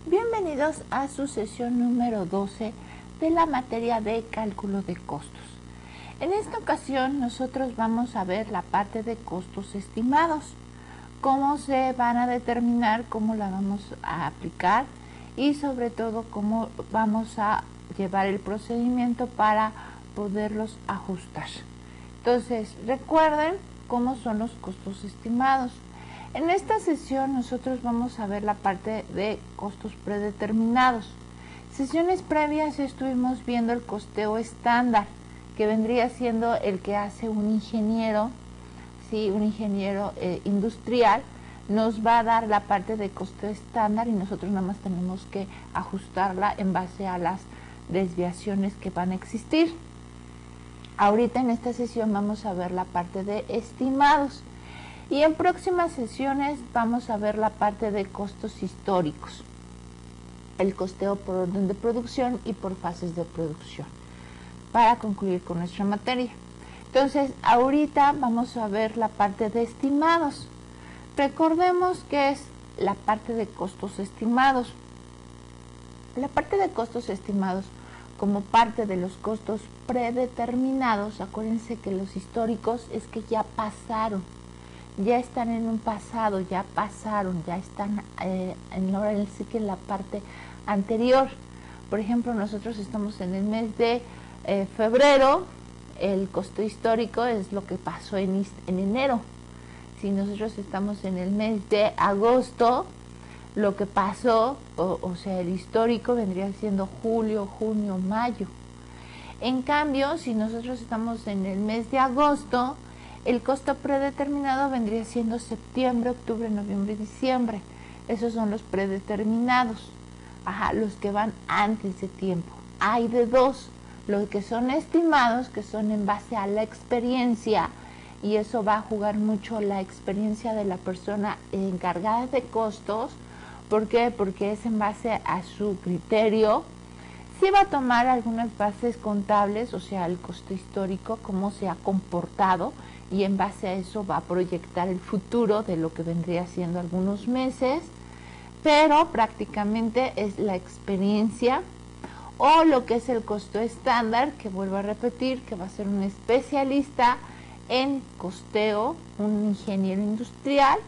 Bienvenidos a su sesión número 12 de la materia de cálculo de costos. En esta ocasión nosotros vamos a ver la parte de costos estimados, cómo se van a determinar, cómo la vamos a aplicar y sobre todo cómo vamos a llevar el procedimiento para poderlos ajustar. Entonces recuerden cómo son los costos estimados. En esta sesión nosotros vamos a ver la parte de costos predeterminados. Sesiones previas estuvimos viendo el costeo estándar, que vendría siendo el que hace un ingeniero, ¿sí? Un ingeniero industrial nos va a dar la parte de costeo estándar y nosotros nada más tenemos que ajustarla en base a las desviaciones que van a existir. Ahorita en esta sesión vamos a ver la parte de estimados. Y en próximas sesiones vamos a ver la parte de costos históricos, el costeo por orden de producción y por fases de producción, para concluir con nuestra materia. Entonces, ahorita vamos a ver la parte de estimados. Recordemos que es la parte de costos estimados. La parte de costos estimados, como parte de los costos predeterminados, acuérdense que los históricos es que ya pasaron. Ya están en un pasado, ya pasaron, ya están en la parte anterior. Por ejemplo, nosotros estamos en el mes de febrero, el costo histórico es lo que pasó en enero. Si nosotros estamos en el mes de agosto, lo que pasó, o sea, el histórico vendría siendo julio, junio, mayo. En cambio, si nosotros estamos en el mes de agosto, el costo predeterminado vendría siendo septiembre, octubre, noviembre y diciembre. Esos son los predeterminados, los que van antes de tiempo. Hay de dos, los que son estimados, que son en base a la experiencia, y eso va a jugar mucho la experiencia de la persona encargada de costos. ¿Por qué? Porque es en base a su criterio. Sí va a tomar algunas bases contables, o sea, el costo histórico, cómo se ha comportado, y en base a eso va a proyectar el futuro de lo que vendría siendo algunos meses, pero prácticamente es la experiencia, o lo que es el costo estándar, que vuelvo a repetir, que va a ser un especialista en costeo, un ingeniero industrial,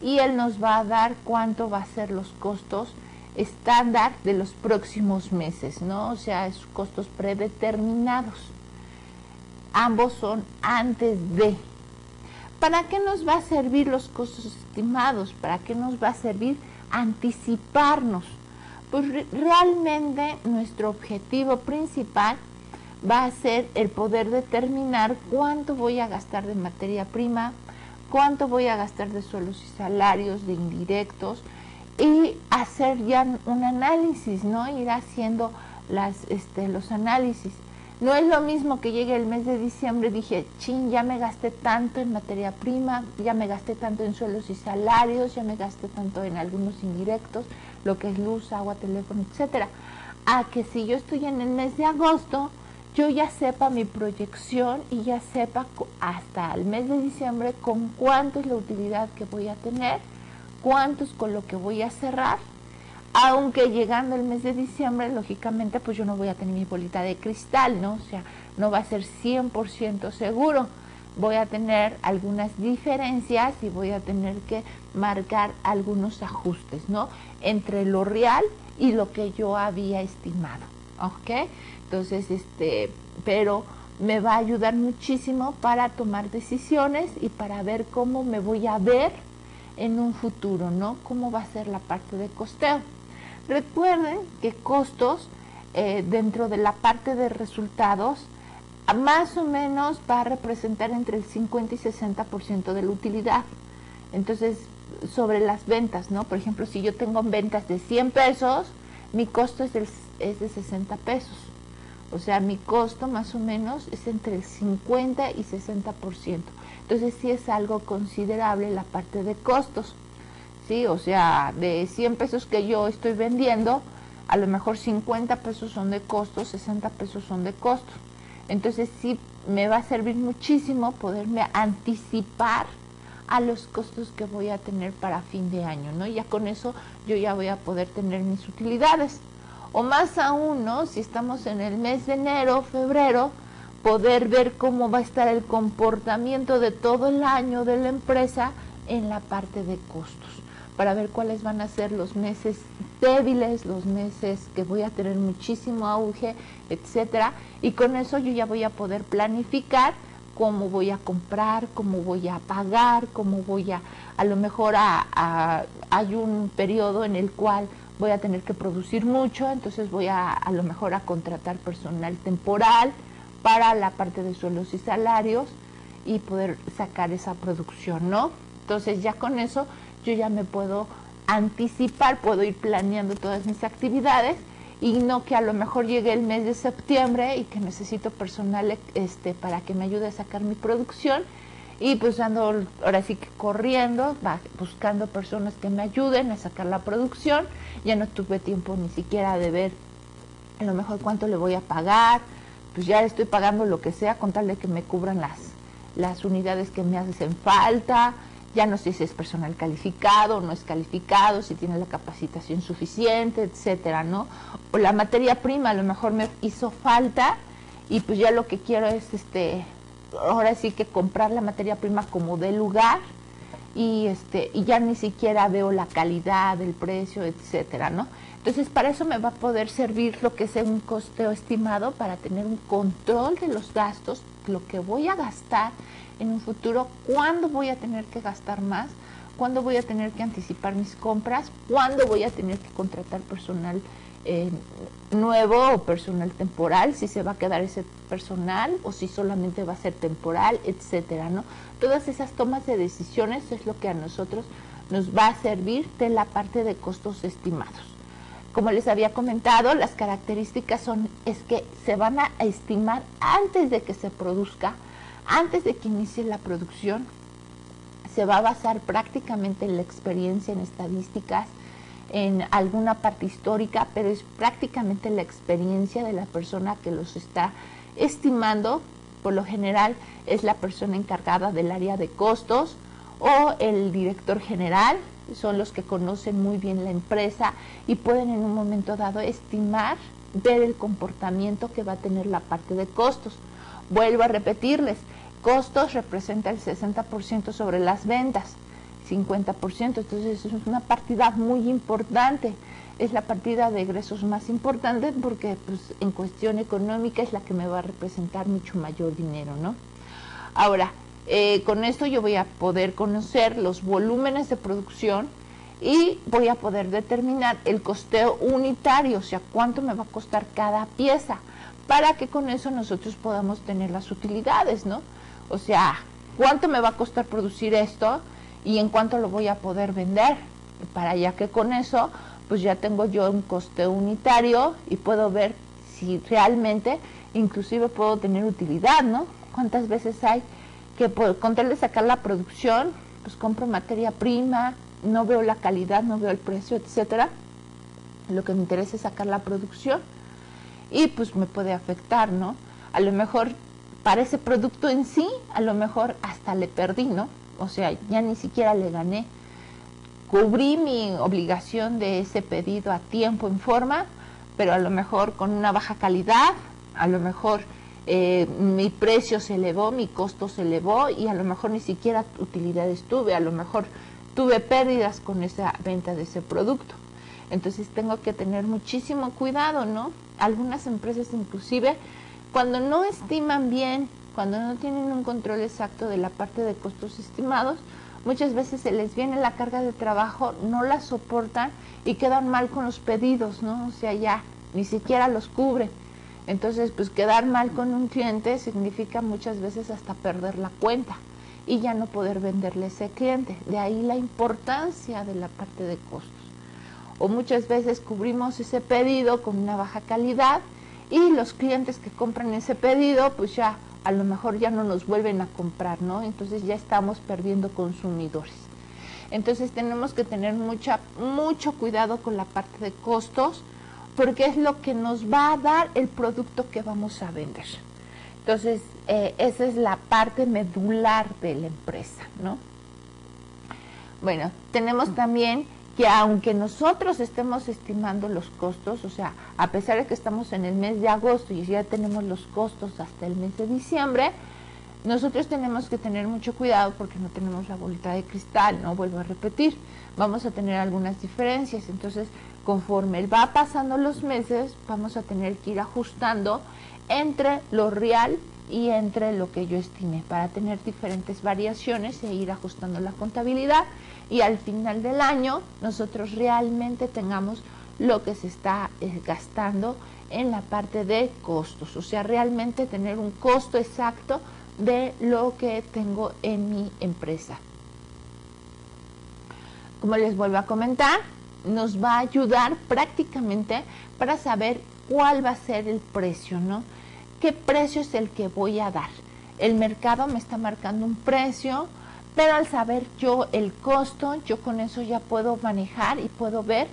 y él nos va a dar cuánto va a ser los costos estándar de los próximos meses, ¿no? O sea, es costos predeterminados. Ambos son antes de. ¿Para qué nos va a servir los costos estimados? ¿Para qué nos va a servir anticiparnos? Pues realmente nuestro objetivo principal va a ser el poder determinar cuánto voy a gastar de materia prima, cuánto voy a gastar de sueldos y salarios, de indirectos, y hacer ya un análisis, ¿no? Ir haciendo los análisis. No es lo mismo que llegue el mes de diciembre, dije, ya me gasté tanto en materia prima, ya me gasté tanto en sueldos y salarios, ya me gasté tanto en algunos indirectos, lo que es luz, agua, teléfono, etcétera. A que si yo estoy en el mes de agosto, yo ya sepa mi proyección y ya sepa hasta el mes de diciembre con cuánto es la utilidad que voy a tener, cuánto es con lo que voy a cerrar. Aunque llegando el mes de diciembre, lógicamente, pues yo no voy a tener mi bolita de cristal, ¿no? O sea, no va a ser 100% seguro. Voy a tener algunas diferencias y voy a tener que marcar algunos ajustes, ¿no? Entre lo real y lo que yo había estimado, ¿ok? Entonces, pero me va a ayudar muchísimo para tomar decisiones y para ver cómo me voy a ver en un futuro, ¿no? Cómo va a ser la parte de costeo. Recuerden que costos dentro de la parte de resultados más o menos va a representar entre el 50 y 60% de la utilidad. Entonces, sobre las ventas, ¿no? Por ejemplo, si yo tengo ventas de 100 pesos, mi costo es de 60 pesos. O sea, mi costo más o menos es entre el 50 y 60%. Entonces, sí es algo considerable la parte de costos. ¿Sí? O sea, de 100 pesos que yo estoy vendiendo, a lo mejor 50 pesos son de costos, 60 pesos son de costos. Entonces sí me va a servir muchísimo poderme anticipar a los costos que voy a tener para fin de año, ¿no? Ya con eso yo ya voy a poder tener mis utilidades. O más aún, ¿no? Si estamos en el mes de enero, febrero, poder ver cómo va a estar el comportamiento de todo el año de la empresa en la parte de costos, para ver cuáles van a ser los meses débiles, los meses que voy a tener muchísimo auge, etcétera, y con eso yo ya voy a poder planificar cómo voy a comprar, cómo voy a pagar, cómo voy a lo mejor hay un periodo en el cual voy a tener que producir mucho, entonces voy a lo mejor a contratar personal temporal para la parte de sueldos y salarios y poder sacar esa producción, ¿no? Entonces ya con eso yo ya me puedo anticipar, puedo ir planeando todas mis actividades y no que a lo mejor llegue el mes de septiembre y que necesito personal para que me ayude a sacar mi producción y pues ando ahora sí que corriendo, buscando personas que me ayuden a sacar la producción. Ya no tuve tiempo ni siquiera de ver a lo mejor cuánto le voy a pagar, pues ya estoy pagando lo que sea con tal de que me cubran las unidades que me hacen falta. Ya no sé si es personal calificado o no es calificado, si tiene la capacitación suficiente, etcétera, ¿no? O la materia prima a lo mejor me hizo falta y pues ya lo que quiero es ahora sí que comprar la materia prima como de lugar y ya ni siquiera veo la calidad, el precio, etcétera, ¿no? Entonces para eso me va a poder servir lo que es un costeo estimado para tener un control de los gastos, lo que voy a gastar en un futuro, cuándo voy a tener que gastar más, cuándo voy a tener que anticipar mis compras, cuándo voy a tener que contratar personal nuevo o personal temporal, si se va a quedar ese personal o si solamente va a ser temporal, etcétera, ¿no? Todas esas tomas de decisiones es lo que a nosotros nos va a servir de la parte de costos estimados. Como les había comentado, las características es que se van a estimar antes de que se produzca, antes de que inicie la producción. Se va a basar prácticamente en la experiencia, en estadísticas, en alguna parte histórica, pero es prácticamente la experiencia de la persona que los está estimando. Por lo general es la persona encargada del área de costos o el director general, son los que conocen muy bien la empresa y pueden en un momento dado estimar, ver el comportamiento que va a tener la parte de costos. Vuelvo a repetirles, costos representa el 60% sobre las ventas, 50%, entonces es una partida muy importante, es la partida de egresos más importante porque pues, en cuestión económica es la que me va a representar mucho mayor dinero, ¿no? Ahora, con esto yo voy a poder conocer los volúmenes de producción y voy a poder determinar el costeo unitario, o sea, cuánto me va a costar cada pieza, para que con eso nosotros podamos tener las utilidades, ¿no? O sea, cuánto me va a costar producir esto y en cuánto lo voy a poder vender, para ya que con eso pues ya tengo yo un costeo unitario y puedo ver si realmente inclusive puedo tener utilidad, ¿no? ¿Cuántas veces hay que con tal de sacar la producción, pues compro materia prima, no veo la calidad, no veo el precio, etcétera? Lo que me interesa es sacar la producción y pues me puede afectar, ¿no? A lo mejor para ese producto en sí, a lo mejor hasta le perdí, ¿no? O sea, ya ni siquiera le gané. Cubrí mi obligación de ese pedido a tiempo, en forma, pero a lo mejor con una baja calidad, a lo mejor mi precio se elevó, mi costo se elevó y a lo mejor ni siquiera utilidades tuve, a lo mejor tuve pérdidas con esa venta de ese producto. Entonces tengo que tener muchísimo cuidado, ¿no? Algunas empresas inclusive cuando no estiman bien, cuando no tienen un control exacto de la parte de costos estimados, muchas veces se les viene la carga de trabajo, no la soportan y quedan mal con los pedidos, ¿no? O sea, ya ni siquiera los cubren. Entonces, pues quedar mal con un cliente significa muchas veces hasta perder la cuenta y ya no poder venderle a ese cliente. De ahí la importancia de la parte de costos. O muchas veces cubrimos ese pedido con una baja calidad y los clientes que compran ese pedido, pues ya a lo mejor ya no nos vuelven a comprar, ¿no? Entonces ya estamos perdiendo consumidores. Entonces tenemos que tener mucho cuidado con la parte de costos, porque es lo que nos va a dar el producto que vamos a vender. Entonces, esa es la parte medular de la empresa, ¿no? Bueno, tenemos también que aunque nosotros estemos estimando los costos, o sea, a pesar de que estamos en el mes de agosto y ya tenemos los costos hasta el mes de diciembre, nosotros tenemos que tener mucho cuidado porque no tenemos la bolita de cristal, ¿no? Vuelvo a repetir, vamos a tener algunas diferencias, entonces conforme va pasando los meses, vamos a tener que ir ajustando entre lo real y entre lo que yo estime para tener diferentes variaciones e ir ajustando la contabilidad y al final del año nosotros realmente tengamos lo que se está gastando en la parte de costos, o sea, realmente tener un costo exacto de lo que tengo en mi empresa. Como les vuelvo a comentar, nos va a ayudar prácticamente para saber cuál va a ser el precio, ¿no? ¿Qué precio es el que voy a dar? El mercado me está marcando un precio, pero al saber yo el costo, yo con eso ya puedo manejar y puedo ver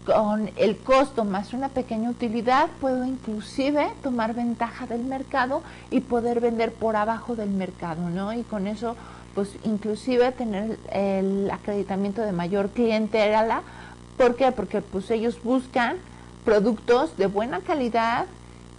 con el costo más una pequeña utilidad, puedo inclusive tomar ventaja del mercado y poder vender por abajo del mercado, ¿no? Y con eso, pues inclusive tener el acreditamiento de mayor clientela. ¿Por qué? Porque pues ellos buscan productos de buena calidad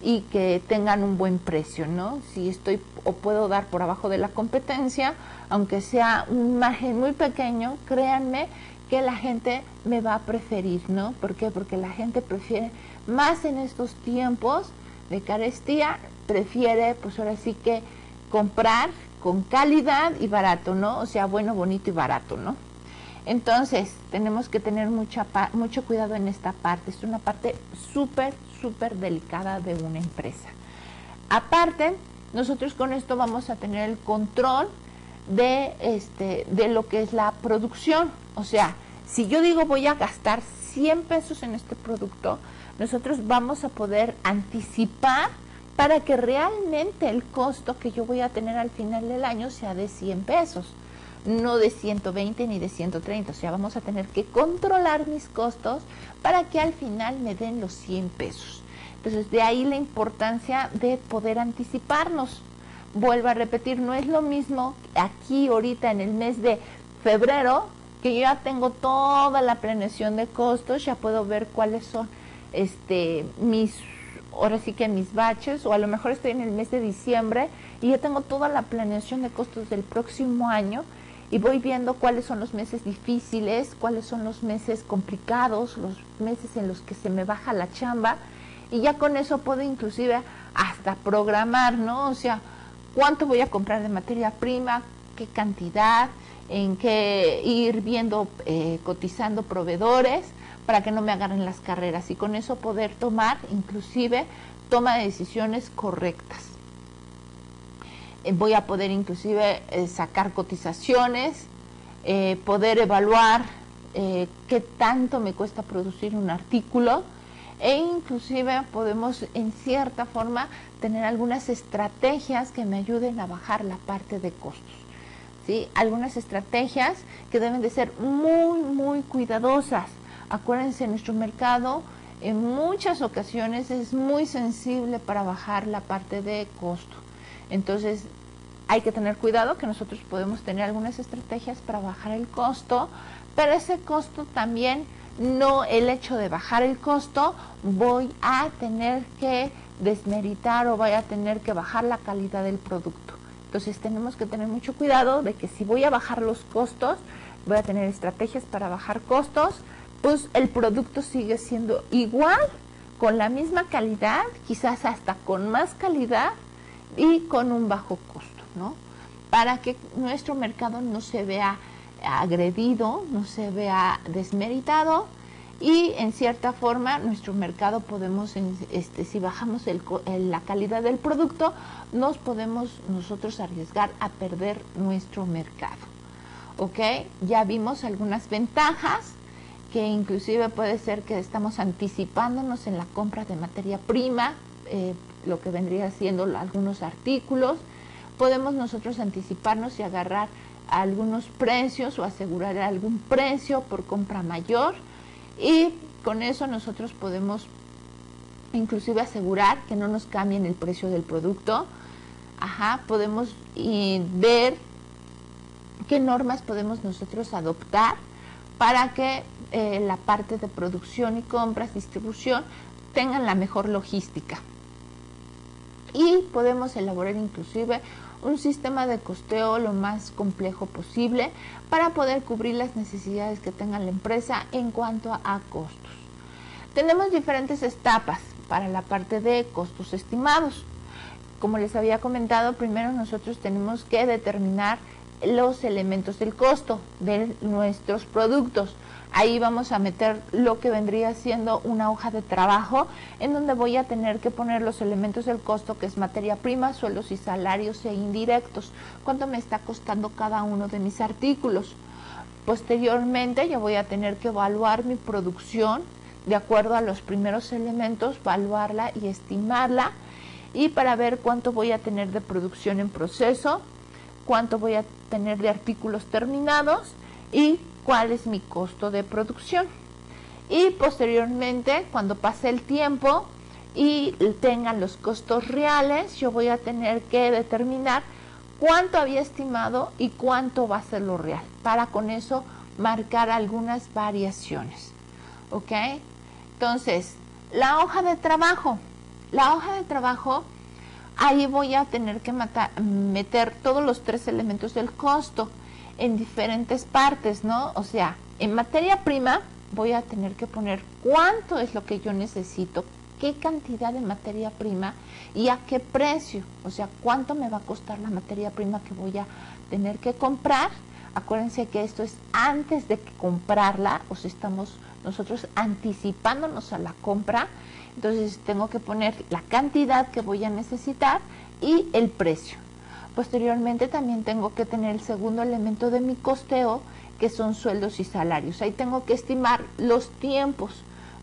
y que tengan un buen precio, ¿no? Si estoy o puedo dar por abajo de la competencia, aunque sea un margen muy pequeño, créanme que la gente me va a preferir, ¿no? ¿Por qué? Porque la gente prefiere, más en estos tiempos de carestía, prefiere, pues ahora sí que comprar con calidad y barato, ¿no? O sea, bueno, bonito y barato, ¿no? Entonces, tenemos que tener mucho cuidado en esta parte. Es una parte súper, súper delicada de una empresa. Aparte, nosotros con esto vamos a tener el control de lo que es la producción. O sea, si yo digo voy a gastar 100 pesos en este producto, nosotros vamos a poder anticipar para que realmente el costo que yo voy a tener al final del año sea de 100 pesos, no de 120 ni de 130. O sea, vamos a tener que controlar mis costos para que al final me den los 100 pesos. Entonces, de ahí la importancia de poder anticiparnos. Vuelvo a repetir, no es lo mismo aquí ahorita en el mes de febrero, que yo ya tengo toda la planeación de costos, ya puedo ver cuáles son ahora sí que mis baches, o a lo mejor estoy en el mes de diciembre y ya tengo toda la planeación de costos del próximo año y voy viendo cuáles son los meses difíciles, cuáles son los meses complicados, los meses en los que se me baja la chamba, y ya con eso puedo inclusive hasta programar, ¿no? O sea, cuánto voy a comprar de materia prima, qué cantidad, en qué ir viendo, cotizando proveedores para que no me agarren las carreras y con eso poder tomar inclusive toma de decisiones correctas. Voy a poder inclusive sacar cotizaciones, poder evaluar qué tanto me cuesta producir un artículo e inclusive podemos en cierta forma tener algunas estrategias que me ayuden a bajar la parte de costos, ¿sí? Algunas estrategias que deben de ser muy, muy cuidadosas. Acuérdense, nuestro mercado en muchas ocasiones es muy sensible para bajar la parte de costo. Entonces, hay que tener cuidado que nosotros podemos tener algunas estrategias para bajar el costo, pero ese costo también, no el hecho de bajar el costo, voy a tener que desmeritar o voy a tener que bajar la calidad del producto. Entonces tenemos que tener mucho cuidado de que si voy a bajar los costos, voy a tener estrategias para bajar costos, pues el producto sigue siendo igual, con la misma calidad, quizás hasta con más calidad y con un bajo costo, ¿no? Para que nuestro mercado no se vea agredido, no se vea desmeritado y en cierta forma nuestro mercado podemos, si bajamos la calidad del producto, nos podemos nosotros arriesgar a perder nuestro mercado. ¿Ok? Ya vimos algunas ventajas, que inclusive puede ser que estamos anticipándonos en la compra de materia prima, lo que vendría siendo algunos artículos. Podemos nosotros anticiparnos y agarrar algunos precios o asegurar algún precio por compra mayor y con eso nosotros podemos inclusive asegurar que no nos cambien el precio del producto. Podemos ver qué normas podemos nosotros adoptar para que la parte de producción y compras, distribución, tengan la mejor logística. Y podemos elaborar inclusive un sistema de costeo lo más complejo posible para poder cubrir las necesidades que tenga la empresa en cuanto a costos. Tenemos diferentes etapas para la parte de costos estimados. Como les había comentado, primero nosotros tenemos que determinar los elementos del costo de nuestros productos. Ahí vamos a meter lo que vendría siendo una hoja de trabajo en donde voy a tener que poner los elementos del costo, que es materia prima, sueldos y salarios e indirectos. ¿Cuánto me está costando cada uno de mis artículos? Posteriormente yo voy a tener que evaluar mi producción de acuerdo a los primeros elementos, evaluarla y estimarla, y para ver cuánto voy a tener de producción en proceso, cuánto voy a tener de artículos terminados y cuál es mi costo de producción. Y posteriormente, cuando pase el tiempo y tengan los costos reales, yo voy a tener que determinar cuánto había estimado y cuánto va a ser lo real, para con eso marcar algunas variaciones. ¿Ok? Entonces, la hoja de trabajo. La hoja de trabajo, ahí voy a tener que meter todos los tres elementos del costo en diferentes partes, ¿no? O sea, en materia prima voy a tener que poner cuánto es lo que yo necesito, qué cantidad de materia prima y a qué precio. O sea, cuánto me va a costar la materia prima que voy a tener que comprar. Acuérdense que esto es antes de comprarla, o sea, estamos nosotros anticipándonos a la compra. Entonces tengo que poner la cantidad que voy a necesitar y el precio. Posteriormente también tengo que tener el segundo elemento de mi costeo, que son sueldos y salarios. Ahí tengo que estimar los tiempos.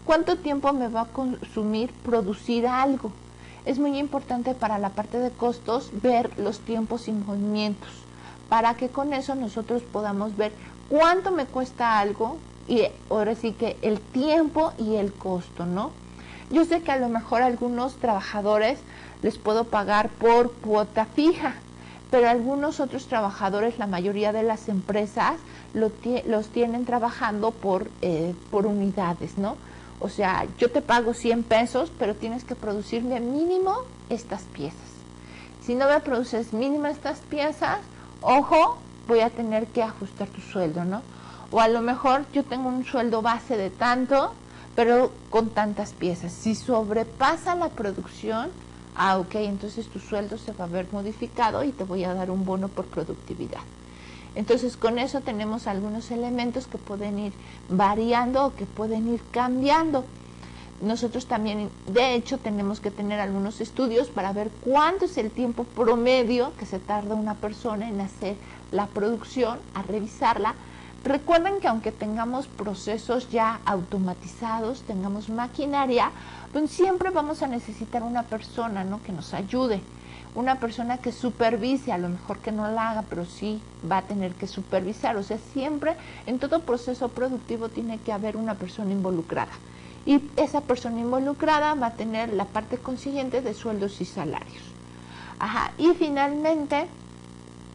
¿Cuánto tiempo me va a consumir producir algo? Es muy importante para la parte de costos ver los tiempos y movimientos, para que con eso nosotros podamos ver cuánto me cuesta algo y ahora sí que el tiempo y el costo, ¿no? Yo sé que a lo mejor a algunos trabajadores les puedo pagar por cuota fija, pero algunos otros trabajadores, la mayoría de las empresas, los tienen trabajando por unidades, ¿no? O sea, yo te pago 100 pesos, pero tienes que producirme mínimo estas piezas. Si no me produces mínimo estas piezas, ojo, voy a tener que ajustar tu sueldo, ¿no? O a lo mejor yo tengo un sueldo base de tanto, pero con tantas piezas. Si sobrepasa la producción, ok, entonces tu sueldo se va a ver modificado y te voy a dar un bono por productividad. Entonces con eso tenemos algunos elementos que pueden ir variando o que pueden ir cambiando. Nosotros también, de hecho, tenemos que tener algunos estudios para ver cuánto es el tiempo promedio que se tarda una persona en hacer la producción, a revisarla. Recuerden que aunque tengamos procesos ya automatizados, tengamos maquinaria, pues siempre vamos a necesitar una persona, ¿no?, que nos ayude, una persona que supervise, a lo mejor que no la haga, pero sí va a tener que supervisar. O sea, siempre en todo proceso productivo tiene que haber una persona involucrada. Y esa persona involucrada va a tener la parte consiguiente de sueldos y salarios. Ajá. Y finalmente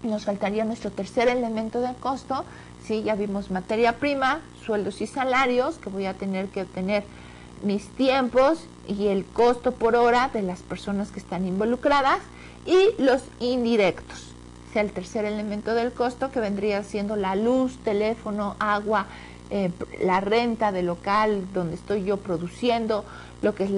nos faltaría nuestro tercer elemento de costo. Sí, ya vimos materia prima, sueldos y salarios, que voy a tener que obtener mis tiempos y el costo por hora de las personas que están involucradas, y los indirectos, o sea, el tercer elemento del costo, que vendría siendo la luz, teléfono, agua, la renta del local donde estoy yo produciendo, lo que es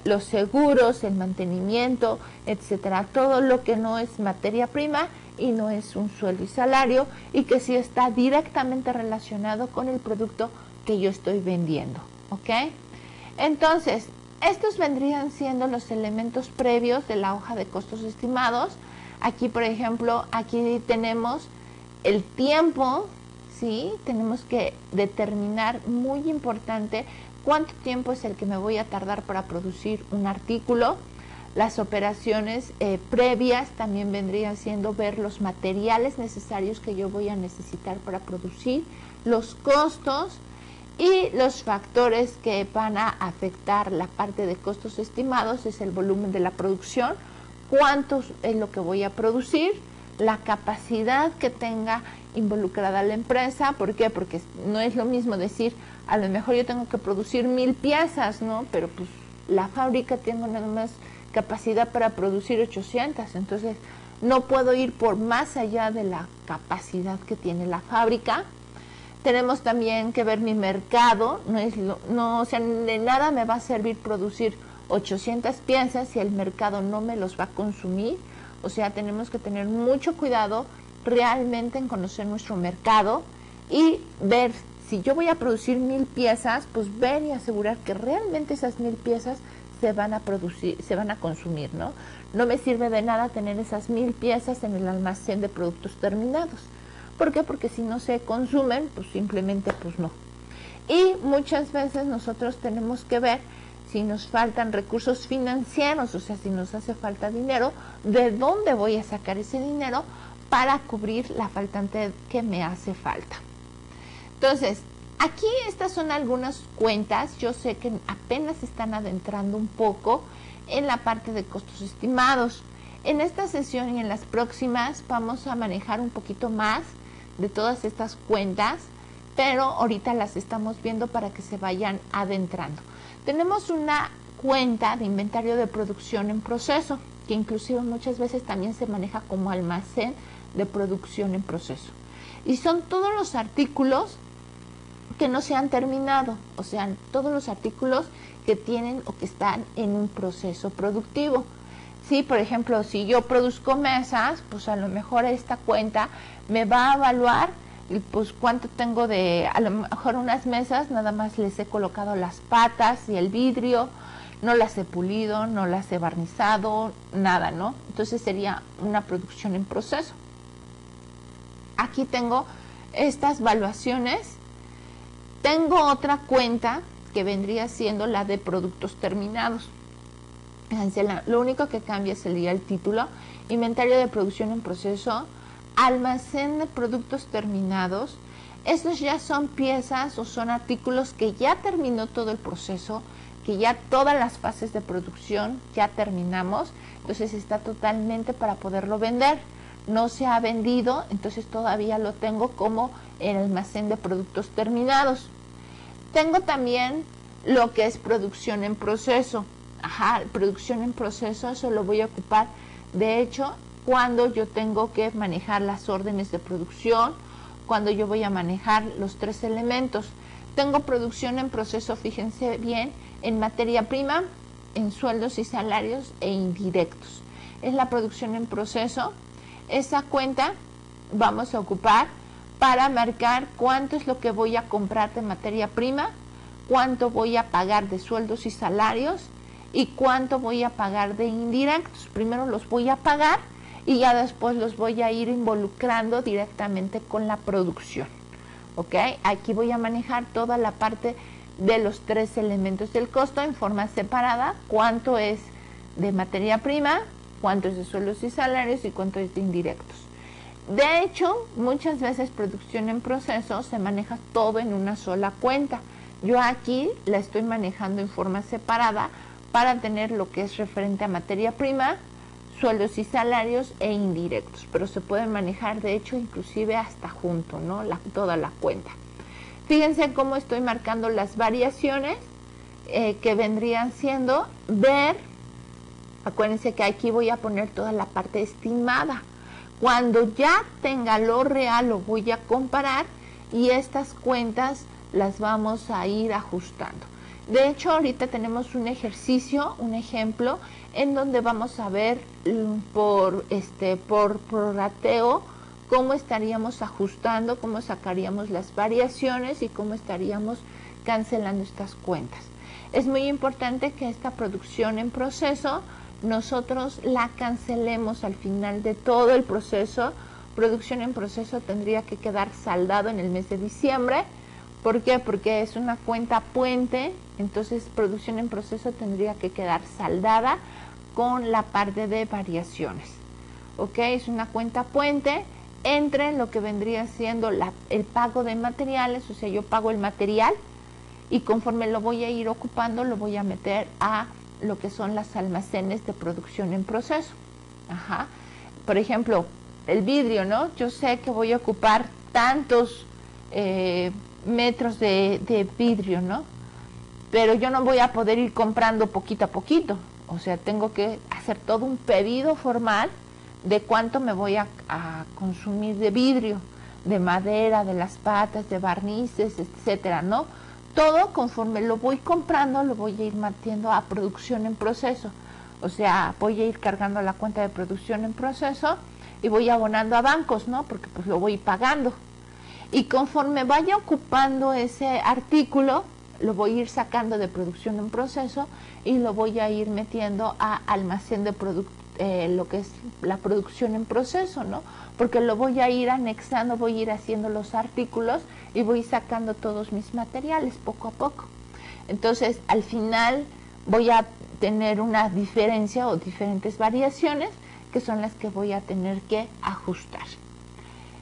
los seguros, el mantenimiento, etcétera, todo lo que no es materia prima y no es un sueldo y salario, y que sí está directamente relacionado con el producto que yo estoy vendiendo, ¿ok? Entonces, estos vendrían siendo los elementos previos de la hoja de costos estimados. Aquí, por ejemplo, aquí tenemos el tiempo, ¿sí? Tenemos que determinar, muy importante, cuánto tiempo es el que me voy a tardar para producir un artículo. Las operaciones previas también vendrían siendo ver los materiales necesarios que yo voy a necesitar para producir, los costos y los factores que van a afectar la parte de costos estimados. Es el volumen de la producción, cuánto es lo que voy a producir, la capacidad que tenga involucrada la empresa. ¿Por qué? Porque no es lo mismo decir, a lo mejor yo tengo que producir 1000 piezas, ¿no? Pero pues la fábrica tiene nada más capacidad para producir 800, entonces no puedo ir por más allá de la capacidad que tiene la fábrica. Tenemos también que ver mi mercado, o sea, de nada me va a servir producir 800 piezas si el mercado no me los va a consumir. O sea, tenemos que tener mucho cuidado realmente en conocer nuestro mercado y ver si yo voy a producir 1000 piezas, pues ver y asegurar que realmente esas 1000 piezas se van a producir, se van a consumir, ¿no? No me sirve de nada tener esas 1000 piezas en el almacén de productos terminados. ¿Por qué? Porque si no se consumen, pues simplemente pues no. Y muchas veces nosotros tenemos que ver si nos faltan recursos financieros, o sea, si nos hace falta dinero, ¿de dónde voy a sacar ese dinero para cubrir la faltante que me hace falta? Entonces, aquí estas son algunas cuentas. Yo sé que apenas están adentrando un poco en la parte de costos estimados. En esta sesión y en las próximas vamos a manejar un poquito más de todas estas cuentas, pero ahorita las estamos viendo para que se vayan adentrando. Tenemos una cuenta de inventario de producción en proceso, que inclusive muchas veces también se maneja como almacén de producción en proceso. Y son todos los artículos que no se han terminado, o sea, todos los artículos que tienen o que están en un proceso productivo. Sí, por ejemplo, si yo produzco mesas, pues a lo mejor esta cuenta me va a evaluar pues cuánto tengo de, a lo mejor unas mesas, nada más les he colocado las patas y el vidrio, no las he pulido, no las he barnizado, nada, ¿no? Entonces sería una producción en proceso. Aquí tengo estas evaluaciones. Tengo otra cuenta que vendría siendo la de productos terminados. Lo único que cambia sería el título: inventario de producción en proceso, almacén de productos terminados. Estos ya son piezas o son artículos que ya terminó todo el proceso, que ya todas las fases de producción ya terminamos, entonces está totalmente para poderlo vender. No se ha vendido, entonces todavía lo tengo como el almacén de productos terminados. Tengo también lo que es producción en proceso. Producción en proceso, eso lo voy a ocupar, de hecho, cuando yo tengo que manejar las órdenes de producción, cuando yo voy a manejar los 3 elementos. Tengo producción en proceso, fíjense bien, en materia prima, en sueldos y salarios e indirectos. Es la producción en proceso. Esa cuenta vamos a ocupar para marcar cuánto es lo que voy a comprar de materia prima, cuánto voy a pagar de sueldos y salarios y cuánto voy a pagar de indirectos. Primero los voy a pagar y ya después los voy a ir involucrando directamente con la producción. ¿Ok? Aquí voy a manejar toda la parte de los 3 elementos del costo en forma separada: cuánto es de materia prima, cuánto es de sueldos y salarios y cuánto es de indirectos. De hecho, muchas veces producción en proceso se maneja todo en una sola cuenta. Yo aquí la estoy manejando en forma separada para tener lo que es referente a materia prima, sueldos y salarios e indirectos, pero se pueden manejar de hecho inclusive hasta junto, ¿no? Toda la cuenta. Fíjense cómo estoy marcando las variaciones que vendrían siendo ver. Acuérdense que aquí voy a poner toda la parte estimada. Cuando ya tenga lo real lo voy a comparar y estas cuentas las vamos a ir ajustando. De hecho, ahorita tenemos un ejercicio, un ejemplo, en donde vamos a ver por prorrateo cómo estaríamos ajustando, cómo sacaríamos las variaciones y cómo estaríamos cancelando estas cuentas. Es muy importante que esta producción en proceso nosotros la cancelemos al final de todo el proceso. Producción en proceso tendría que quedar saldado en el mes de diciembre. ¿Por qué? Porque es una cuenta puente, entonces producción en proceso tendría que quedar saldada con la parte de variaciones. ¿Ok? Es una cuenta puente entre lo que vendría siendo el pago de materiales, o sea, yo pago el material y conforme lo voy a ir ocupando, lo voy a meter a lo que son las almacenes de producción en proceso. Por ejemplo, el vidrio, ¿no? Yo sé que voy a ocupar tantos metros de vidrio, ¿no? Pero yo no voy a poder ir comprando poquito a poquito. O sea, tengo que hacer todo un pedido formal de cuánto me voy a consumir de vidrio, de madera, de las patas, de barnices, etcétera, ¿no? Todo conforme lo voy comprando, lo voy a ir metiendo a producción en proceso. O sea, voy a ir cargando la cuenta de producción en proceso y voy abonando a bancos, ¿no? Porque pues lo voy pagando. Y conforme vaya ocupando ese artículo, lo voy a ir sacando de producción en proceso y lo voy a ir metiendo a almacén de lo que es la producción en proceso, ¿no? Porque lo voy a ir anexando, voy a ir haciendo los artículos y voy sacando todos mis materiales poco a poco. Entonces, al final voy a tener una diferencia o diferentes variaciones que son las que voy a tener que ajustar.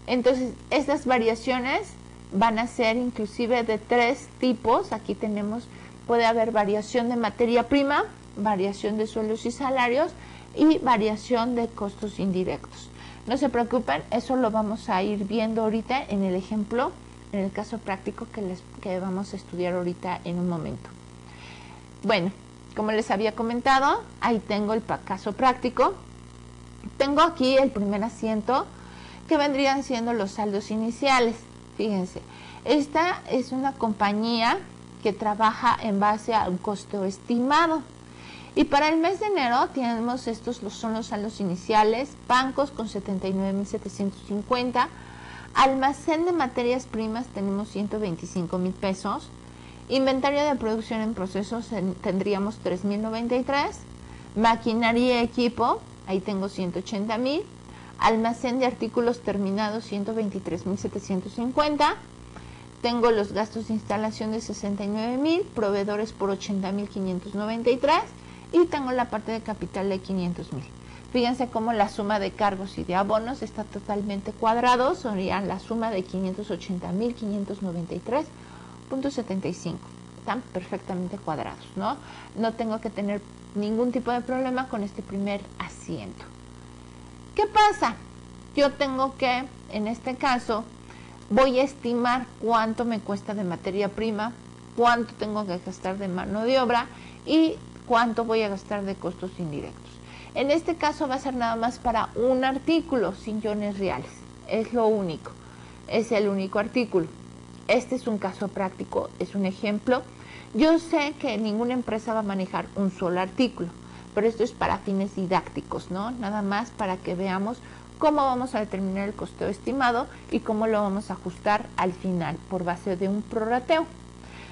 Entonces, estas variaciones van a ser inclusive de 3 tipos. Aquí tenemos, puede haber variación de materia prima, variación de sueldos y salarios y variación de costos indirectos. No se preocupen, eso lo vamos a ir viendo ahorita en el ejemplo, en el caso práctico que vamos a estudiar ahorita en un momento. Bueno, como les había comentado, ahí tengo el caso práctico. Tengo aquí el primer asiento, que vendrían siendo los saldos iniciales. Fíjense, esta es una compañía que trabaja en base a un costo estimado. Y para el mes de enero tenemos son los saldos iniciales: bancos con 79,750, almacén de materias primas tenemos 125,000 pesos, inventario de producción en procesos tendríamos 3,093, maquinaria y equipo, ahí tengo 180,000, almacén de artículos terminados 123,750, tengo los gastos de instalación de 69,000, proveedores por 80,593 y tengo la parte de capital de 500,000. Fíjense cómo la suma de cargos y de abonos está totalmente cuadrado, serían la suma de 580,593.75. Están perfectamente cuadrados, ¿no? No tengo que tener ningún tipo de problema con este primer asiento. ¿Qué pasa? Yo tengo que, en este caso, voy a estimar cuánto me cuesta de materia prima, cuánto tengo que gastar de mano de obra y cuánto voy a gastar de costos indirectos. En este caso va a ser nada más para un artículo, sillones reales. Es lo único, es el único artículo. Este es un caso práctico, es un ejemplo. Yo sé que ninguna empresa va a manejar un solo artículo, pero esto es para fines didácticos, ¿no? Nada más para que veamos cómo vamos a determinar el costo estimado y cómo lo vamos a ajustar al final por base de un prorrateo.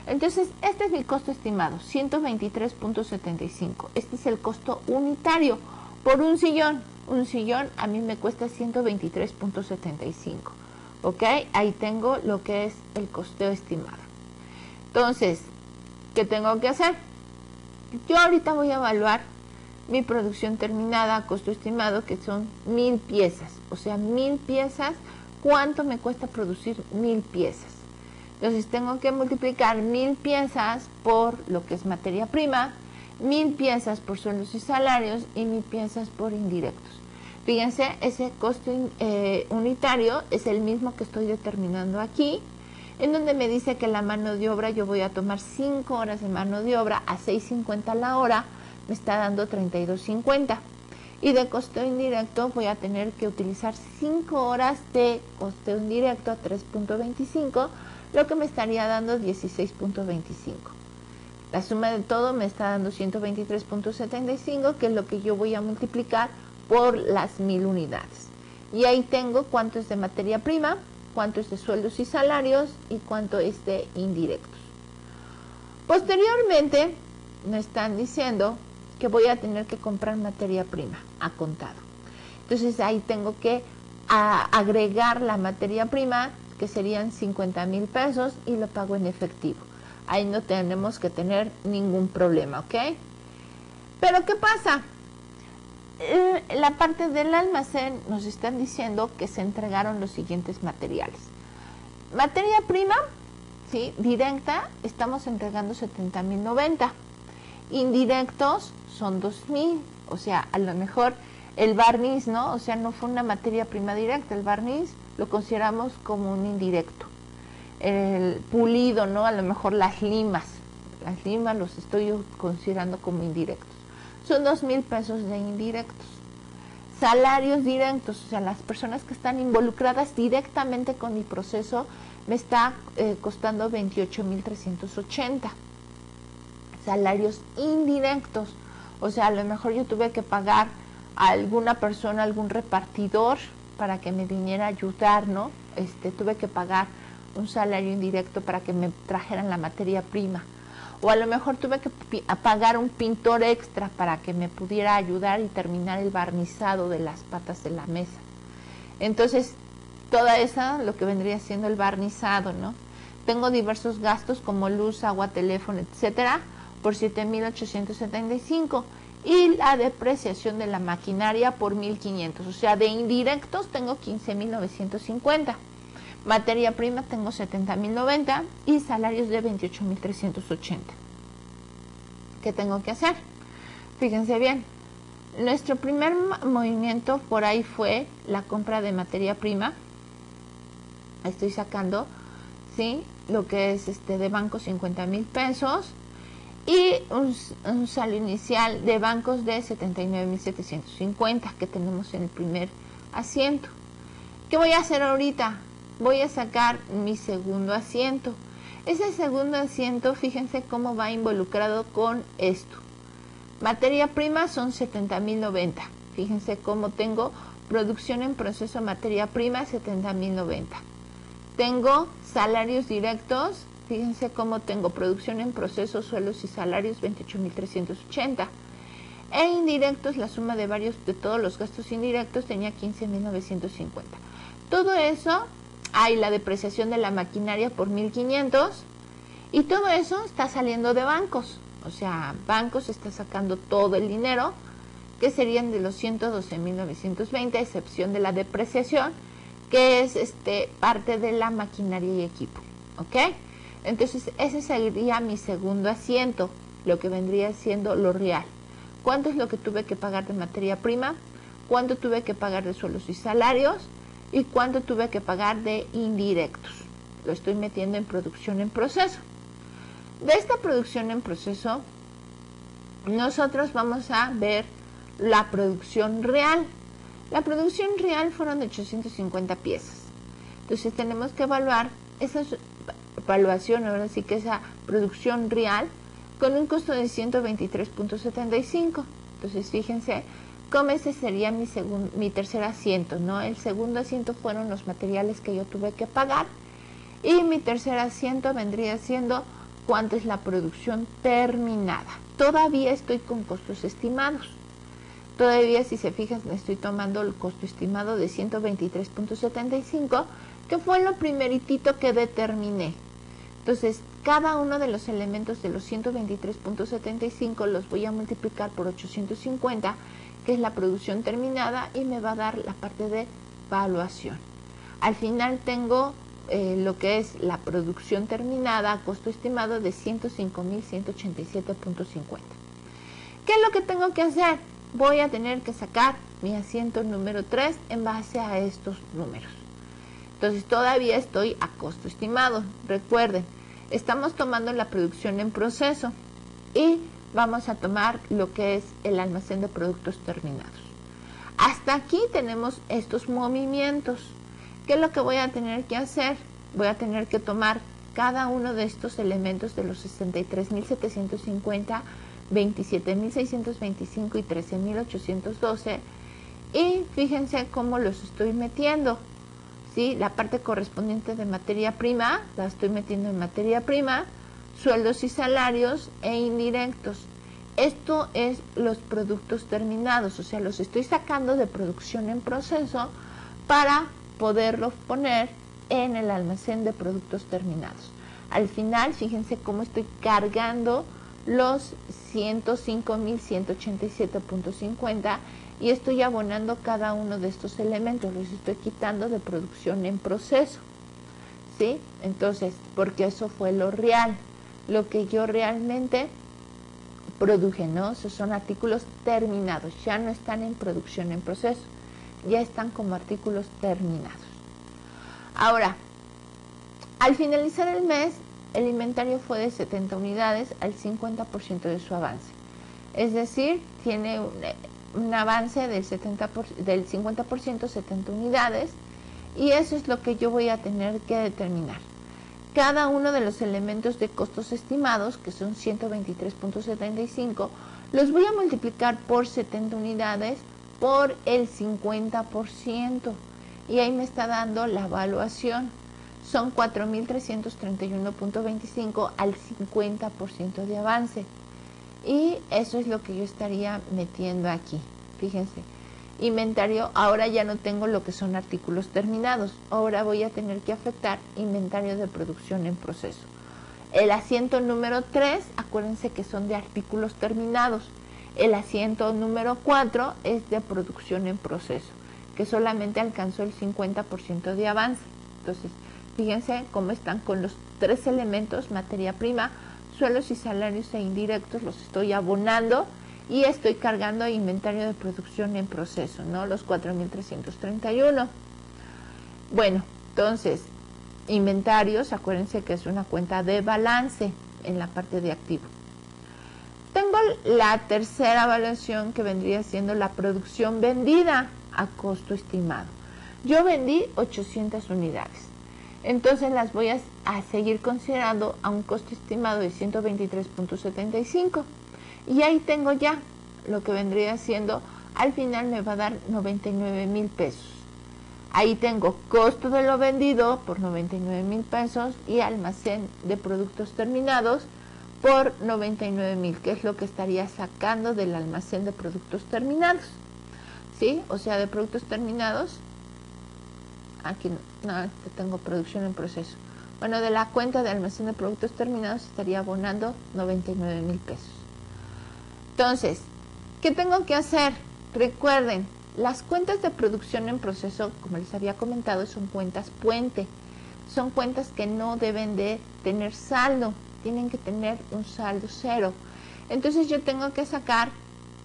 Entonces, este es mi costo estimado, 123.75. Este es el costo unitario por un sillón. Un sillón a mí me cuesta 123.75. ¿Ok? Ahí tengo lo que es el costo estimado. Entonces, ¿qué tengo que hacer? Yo ahorita voy a evaluar mi producción terminada, costo estimado, que son 1000 piezas. O sea, 1000 piezas, ¿cuánto me cuesta producir 1000 piezas? Entonces tengo que multiplicar 1000 piezas por lo que es materia prima, 1000 piezas por sueldos y salarios y 1000 piezas por indirectos. Fíjense, ese costo unitario es el mismo que estoy determinando aquí, en donde me dice que la mano de obra, yo voy a tomar 5 horas de mano de obra a 6.50 la hora, me está dando 32.50. Y de costo indirecto voy a tener que utilizar 5 horas de costo indirecto a 3.25, lo que me estaría dando 16.25. La suma de todo me está dando 123.75, que es lo que yo voy a multiplicar por las 1000 unidades. Y ahí tengo cuánto es de materia prima, cuánto es de sueldos y salarios y cuánto es de indirectos. Posteriormente me están diciendo que voy a tener que comprar materia prima a contado. Entonces ahí tengo que agregar la materia prima, que serían 50,000 pesos, y lo pago en efectivo. Ahí no tenemos que tener ningún problema, ¿ok? Pero ¿qué pasa? La parte del almacén nos están diciendo que se entregaron los siguientes materiales. Materia prima, ¿sí? Directa, estamos entregando 70,090. Indirectos son 2,000, o sea, a lo mejor el barniz, ¿no? O sea, no fue una materia prima directa, el barniz lo consideramos como un indirecto. El pulido, ¿no? A lo mejor las limas los estoy considerando como indirectos. Son 2,000 pesos de indirectos. Salarios directos, o sea, las personas que están involucradas directamente con mi proceso, me está costando 28,380. Salarios indirectos, o sea, a lo mejor yo tuve que pagar a alguna persona, algún repartidor para que me viniera a ayudar, ¿no? Tuve que pagar un salario indirecto para que me trajeran la materia prima. O a lo mejor tuve que pagar un pintor extra para que me pudiera ayudar y terminar el barnizado de las patas de la mesa. Entonces, toda esa, lo que vendría siendo el barnizado, ¿no? Tengo diversos gastos como luz, agua, teléfono, etcétera, por 7,875. Y la depreciación de la maquinaria por 1,500. O sea, de indirectos tengo 15,950. Materia prima tengo 70,090 y salarios de 28,380. ¿Qué tengo que hacer? Fíjense bien, nuestro primer movimiento por ahí fue la compra de materia prima. Estoy sacando, ¿sí? Lo que es de banco 50,000 pesos y un saldo inicial de bancos de 79,750 que tenemos en el primer asiento. ¿Qué voy a hacer ahorita? Voy a sacar mi segundo asiento. Ese segundo asiento, fíjense cómo va involucrado con esto. Materia prima son 70,090. Fíjense cómo tengo producción en proceso materia prima 70,090. Tengo salarios directos. Fíjense cómo tengo producción en proceso, sueldos y salarios 28,380. E indirectos, la suma de todos los gastos indirectos tenía 15,950. Todo eso, hay la depreciación de la maquinaria por 1,500 y todo eso está saliendo de bancos. O sea, bancos está sacando todo el dinero, que serían de los 112,920, a excepción de la depreciación, que es parte de la maquinaria y equipo. ¿Ok? Entonces, ese sería mi segundo asiento, lo que vendría siendo lo real. ¿Cuánto es lo que tuve que pagar de materia prima? ¿Cuánto tuve que pagar de sueldos y salarios? ¿Y cuánto tuve que pagar de indirectos? Lo estoy metiendo en producción en proceso. De esta producción en proceso, nosotros vamos a ver la producción real. La producción real fueron de 850 piezas. Entonces tenemos que evaluar esa evaluación, ahora sí que esa producción real, con un costo de 123,75. Entonces fíjense cómo ese sería mi tercer asiento, ¿no? El segundo asiento fueron los materiales que yo tuve que pagar y mi tercer asiento vendría siendo cuánto es la producción terminada. Todavía estoy con costos estimados. Todavía, si se fijan, estoy tomando el costo estimado de 123,75, que fue lo primeritito que determiné. Entonces, cada uno de los elementos de los 123,75 los voy a multiplicar por 850, que es la producción terminada, y me va a dar la parte de evaluación. Al final tengo lo que es la producción terminada a costo estimado de 105,187,50. ¿Qué es lo que tengo que hacer? Voy a tener que sacar mi asiento número 3 en base a estos números. Entonces todavía estoy a costo estimado. Recuerden, estamos tomando la producción en proceso y vamos a tomar lo que es el almacén de productos terminados. Hasta aquí tenemos estos movimientos. ¿Qué es lo que voy a tener que hacer? Voy a tener que tomar cada uno de estos elementos de los 63,750, 27,625 y 13,812 y fíjense cómo los estoy metiendo. ¿Sí? La parte correspondiente de materia prima la estoy metiendo en materia prima, sueldos y salarios e indirectos. Esto es los productos terminados, o sea, los estoy sacando de producción en proceso para poderlos poner en el almacén de productos terminados. Al final, fíjense cómo estoy cargando los 105,187,50 y estoy abonando cada uno de estos elementos, los estoy quitando de producción en proceso, ¿sí? Entonces, porque eso fue lo real, lo que yo realmente produjen, ¿no? Esos son artículos terminados, ya no están en producción en proceso, ya están como artículos terminados. Ahora, al finalizar el mes, el inventario fue de 70 unidades al 50% de su avance. Es decir, tiene un avance del 50%, 70 unidades, y eso es lo que yo voy a tener que determinar. Cada uno de los elementos de costos estimados, que son 123.75, los voy a multiplicar por 70 unidades por el 50%, y ahí me está dando la evaluación. Son 4.331.25 al 50% de avance. Y eso es lo que yo estaría metiendo aquí. Fíjense, inventario, ahora ya no tengo lo que son artículos terminados. Ahora voy a tener que afectar inventario de producción en proceso. El asiento número 3, acuérdense que son de artículos terminados. El asiento número 4 es de producción en proceso, que solamente alcanzó el 50% de avance. Entonces, fíjense cómo están con los 3 elementos: materia prima, suelos y salarios e indirectos, los estoy abonando y estoy cargando inventario de producción en proceso, ¿no? Los 4.331. Bueno, entonces, inventarios, acuérdense que es una cuenta de balance en la parte de activo. Tengo la tercera evaluación, que vendría siendo la producción vendida a costo estimado. Yo vendí 800 unidades. Entonces las voy a seguir considerando a un costo estimado de 123.75. Y ahí tengo ya lo que vendría siendo, al final me va a dar 99,000 pesos. Ahí tengo costo de lo vendido por 99,000 pesos y almacén de productos terminados por 99,000, que es lo que estaría sacando del almacén de productos terminados. ¿Sí? O sea, de productos terminados, aquí no tengo producción en proceso. Bueno, de la cuenta de almacén de productos terminados estaría abonando 99,000 pesos. Entonces, ¿qué tengo que hacer? Recuerden, las cuentas de producción en proceso, como les había comentado, son cuentas puente. Son cuentas que no deben de tener saldo, tienen que tener un saldo cero. Entonces yo tengo que sacar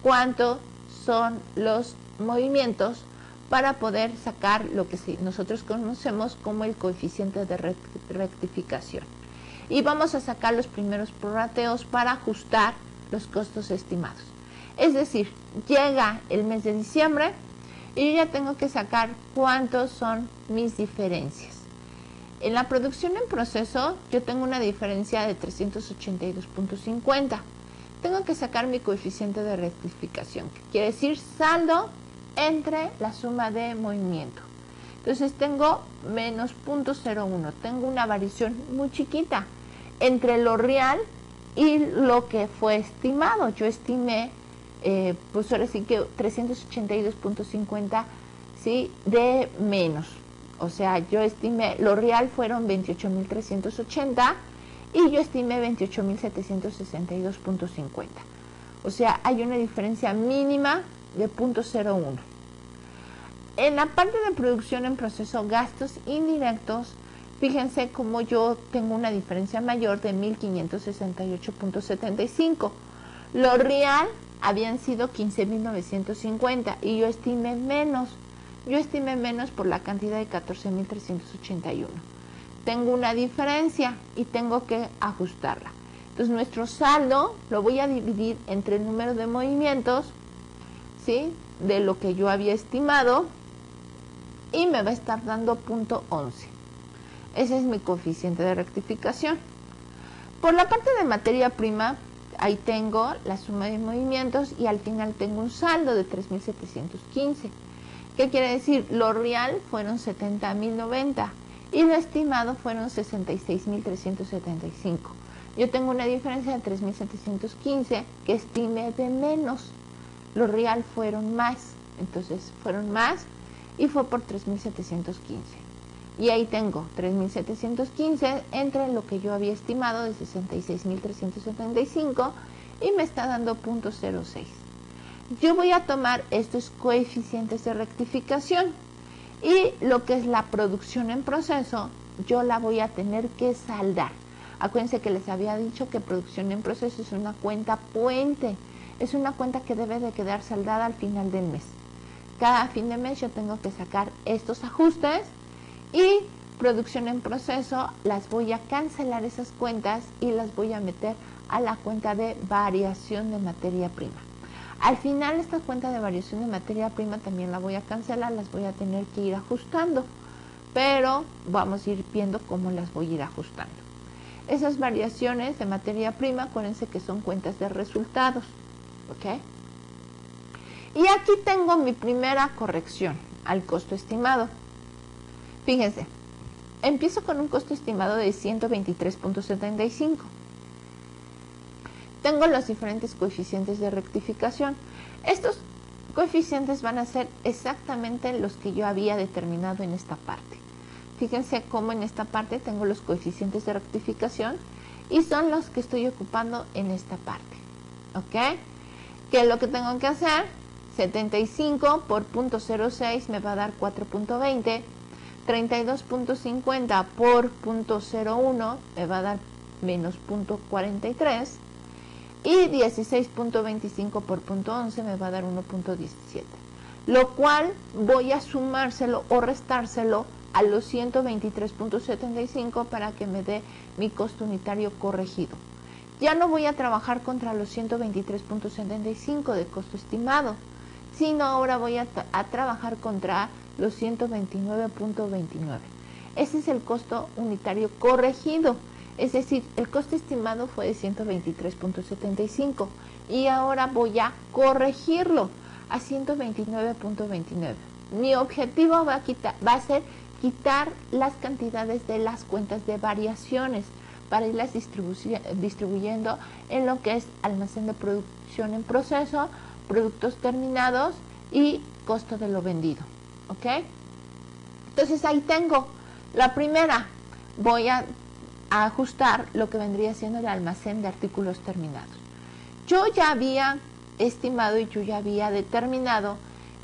cuánto son los movimientos para poder sacar lo que nosotros conocemos como el coeficiente de rectificación. Y vamos a sacar los primeros prorrateos para ajustar los costos estimados. Es decir, llega el mes de diciembre y yo ya tengo que sacar cuántos son mis diferencias. En la producción en proceso yo tengo una diferencia de 382.50. Tengo que sacar mi coeficiente de rectificación, que quiere decir saldo entre la suma de movimiento. Entonces tengo menos 0.01. Tengo una variación muy chiquita entre lo real y lo que fue estimado. Yo estimé, pues ahora sí que 382.50, ¿sí?, de menos. O sea, yo estimé, lo real fueron 28.380 y yo estimé 28.762.50. O sea, hay una diferencia mínima de 0.01. En la parte de producción en proceso, gastos indirectos, fíjense cómo yo tengo una diferencia mayor de 1.568.75. Lo real habían sido 15.950 y yo estimé menos. Yo estimé menos por la cantidad de 14.381. Tengo una diferencia y tengo que ajustarla. Entonces nuestro saldo lo voy a dividir entre el número de movimientos, ¿sí?, de lo que yo había estimado, y me va a estar dando 0.11. Ese es mi coeficiente de rectificación. Por la parte de materia prima, ahí tengo la suma de movimientos y al final tengo un saldo de 3.715. ¿Qué quiere decir? Lo real fueron 70.090 y lo estimado fueron 66.375. Yo tengo una diferencia de 3.715 que estimé de menos. Lo real fueron más, entonces fueron más y fue por 3.715. Y ahí tengo 3.715 entre lo que yo había estimado de 66.375 y me está dando 0.06. Yo voy a tomar estos coeficientes de rectificación y lo que es la producción en proceso, yo la voy a tener que saldar. Acuérdense que les había dicho que producción en proceso es una cuenta puente, es una cuenta que debe de quedar saldada al final del mes. Cada fin de mes yo tengo que sacar estos ajustes y producción en proceso las voy a cancelar esas cuentas y las voy a meter a la cuenta de variación de materia prima. Al final esta cuenta de variación de materia prima también la voy a cancelar, las voy a tener que ir ajustando, pero vamos a ir viendo cómo las voy a ir ajustando. Esas variaciones de materia prima, acuérdense que son cuentas de resultados, ¿ok? Y aquí tengo mi primera corrección al costo estimado. Fíjense, empiezo con un costo estimado de 123.75. Tengo los diferentes coeficientes de rectificación. Estos coeficientes van a ser exactamente los que yo había determinado en esta parte. Fíjense cómo en esta parte tengo los coeficientes de rectificación y son los que estoy ocupando en esta parte. ¿Ok? ¿Qué es lo que tengo que hacer? 75 por 0.06 me va a dar 4.20. 32.50 por 0.01 me va a dar menos 0.43. Y 16.25 por 0.11 me va a dar 1.17. Lo cual voy a sumárselo o restárselo a los 123.75 para que me dé mi costo unitario corregido. Ya no voy a trabajar contra los 123.75 de costo estimado, sino ahora voy a trabajar contra los 129.29. Ese es el costo unitario corregido. Es decir, el costo estimado fue de 123.75 y ahora voy a corregirlo a 129.29. Mi objetivo va a ser quitar las cantidades de las cuentas de variaciones para irlas distribuyendo en lo que es almacén de producción en proceso, productos terminados y costo de lo vendido. ¿Ok? Entonces ahí tengo la primera. Voy a ajustar lo que vendría siendo el almacén de artículos terminados. Yo ya había estimado y yo ya había determinado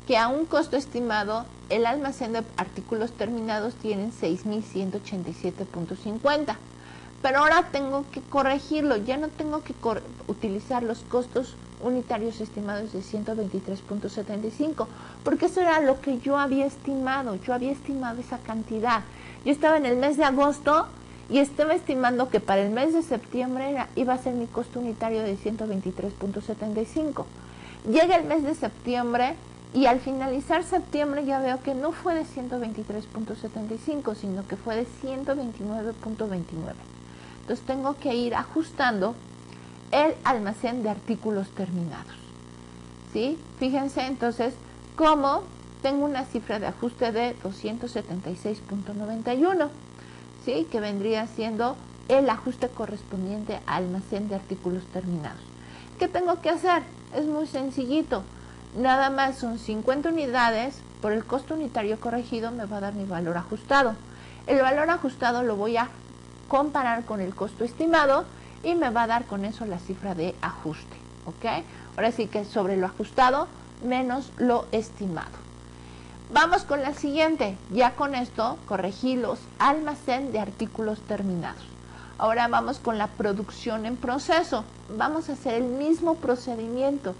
que a un costo estimado el almacén de artículos terminados tienen 6.187.50, pero ahora tengo que corregirlo. Ya no tengo que utilizar los costos unitarios estimados de 123.75, porque eso era lo que yo había estimado. Yo había estimado esa cantidad. Yo estaba en el mes de agosto y estaba estimando que para el mes de septiembre iba a ser mi costo unitario de 123.75. Llega el mes de septiembre y al finalizar septiembre ya veo que no fue de 123.75, sino que fue de 129.29. Entonces tengo que ir ajustando el almacén de artículos terminados. ¿Sí? Fíjense entonces cómo tengo una cifra de ajuste de 276.91. ¿Sí? Que vendría siendo el ajuste correspondiente al almacén de artículos terminados. ¿Qué tengo que hacer? Es muy sencillito. Nada más son 50 unidades por el costo unitario corregido, me va a dar mi valor ajustado. El valor ajustado lo voy a comparar con el costo estimado y me va a dar con eso la cifra de ajuste. ¿Ok? Ahora sí que sobre lo ajustado menos lo estimado. Vamos con la siguiente. Ya con esto corregí los almacén de artículos terminados. Ahora vamos con la producción en proceso. Vamos a hacer el mismo procedimiento.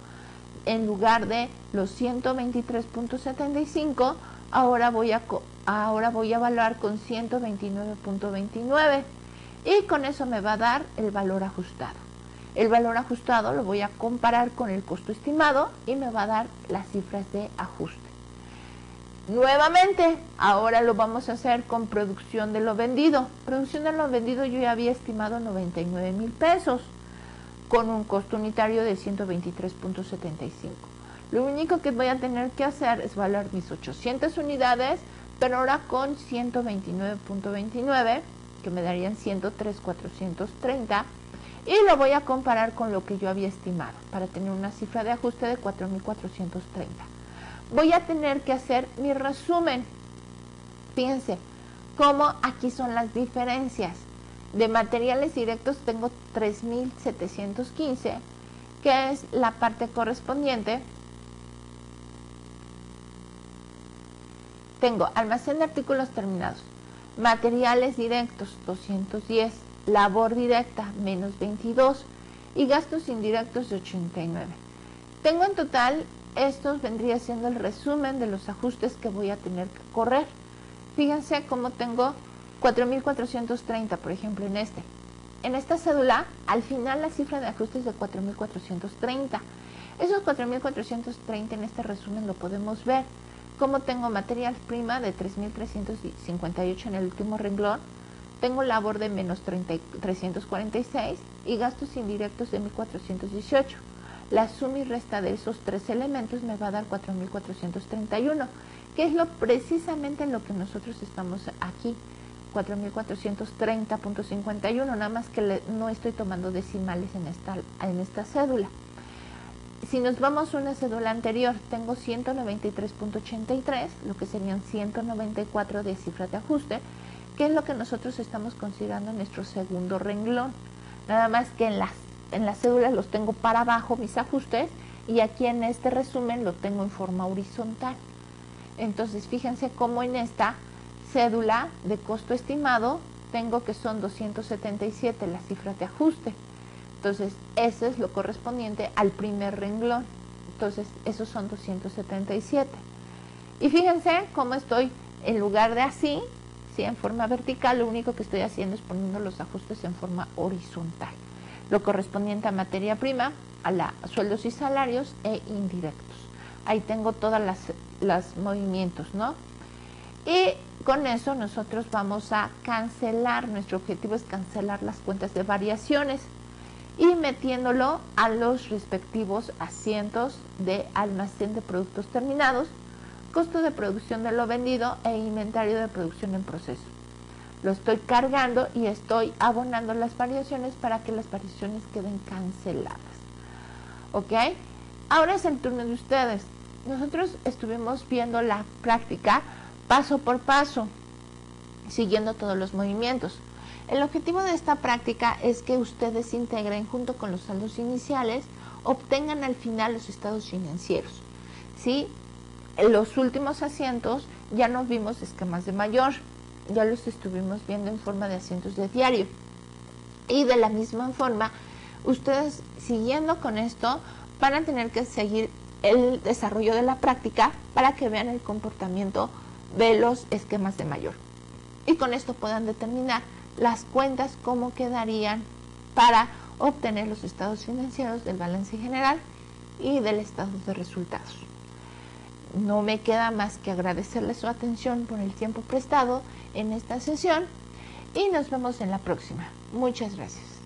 En lugar de los 123.75, ahora voy a evaluar con 129.29. Y con eso me va a dar el valor ajustado. El valor ajustado lo voy a comparar con el costo estimado y me va a dar las cifras de ajuste. Nuevamente, ahora lo vamos a hacer con producción de lo vendido. Producción de lo vendido yo ya había estimado 99,000 pesos con un costo unitario de 123.75. Lo único que voy a tener que hacer es evaluar mis 800 unidades, pero ahora con 129.29, que me darían 103,430, y lo voy a comparar con lo que yo había estimado para tener una cifra de ajuste de 4,430. Voy a tener que hacer mi resumen. Fíjense cómo aquí son las diferencias. De materiales directos tengo 3,715, que es la parte correspondiente. Tengo almacén de artículos terminados. Materiales directos 210, labor directa menos 22 y gastos indirectos de 89. Tengo en total, estos vendría siendo el resumen de los ajustes que voy a tener que correr. Fíjense cómo tengo 4.430, por ejemplo, en esta cédula, al final la cifra de ajuste es de 4.430. Esos 4.430 en este resumen lo podemos ver. Como tengo material prima de 3.358 en el último renglón, tengo labor de menos 346 y gastos indirectos de 1.418. La suma y resta de esos tres elementos me va a dar 4.431, que es precisamente en lo que nosotros estamos aquí. 4.430.51, nada más que no estoy tomando decimales en esta cédula. Si nos vamos a una cédula anterior, tengo 193.83, lo que serían 194 de cifras de ajuste, que es lo que nosotros estamos considerando en nuestro segundo renglón. Nada más que en las cédulas los tengo para abajo mis ajustes y aquí en este resumen lo tengo en forma horizontal. Entonces fíjense cómo en esta cédula de costo estimado tengo que son 277 las cifras de ajuste. Entonces eso es lo correspondiente al primer renglón. Entonces esos son 277. Y fíjense cómo estoy, en lugar de así, ¿sí?, en forma vertical, lo único que estoy haciendo es poniendo los ajustes en forma horizontal. Lo correspondiente a materia prima, a sueldos y salarios e indirectos. Ahí tengo todas las movimientos, ¿no? Y con eso nosotros vamos a cancelar, nuestro objetivo es cancelar las cuentas de variaciones y metiéndolo a los respectivos asientos de almacén de productos terminados, costo de producción de lo vendido e inventario de producción en proceso. Lo estoy cargando y estoy abonando las variaciones para que las variaciones queden canceladas. ¿Ok? Ahora es el turno de ustedes. Nosotros estuvimos viendo la práctica paso por paso, siguiendo todos los movimientos. El objetivo de esta práctica es que ustedes integren junto con los saldos iniciales, obtengan al final los estados financieros. ¿Sí? En los últimos asientos ya nos vimos esquemas de mayor, ya los estuvimos viendo en forma de asientos de diario. Y de la misma forma, ustedes siguiendo con esto van a tener que seguir el desarrollo de la práctica para que vean el comportamiento de los esquemas de mayor. Y con esto puedan determinar las cuentas cómo quedarían para obtener los estados financieros del balance general y del estado de resultados. No me queda más que agradecerles su atención por el tiempo prestado en esta sesión y nos vemos en la próxima. Muchas gracias.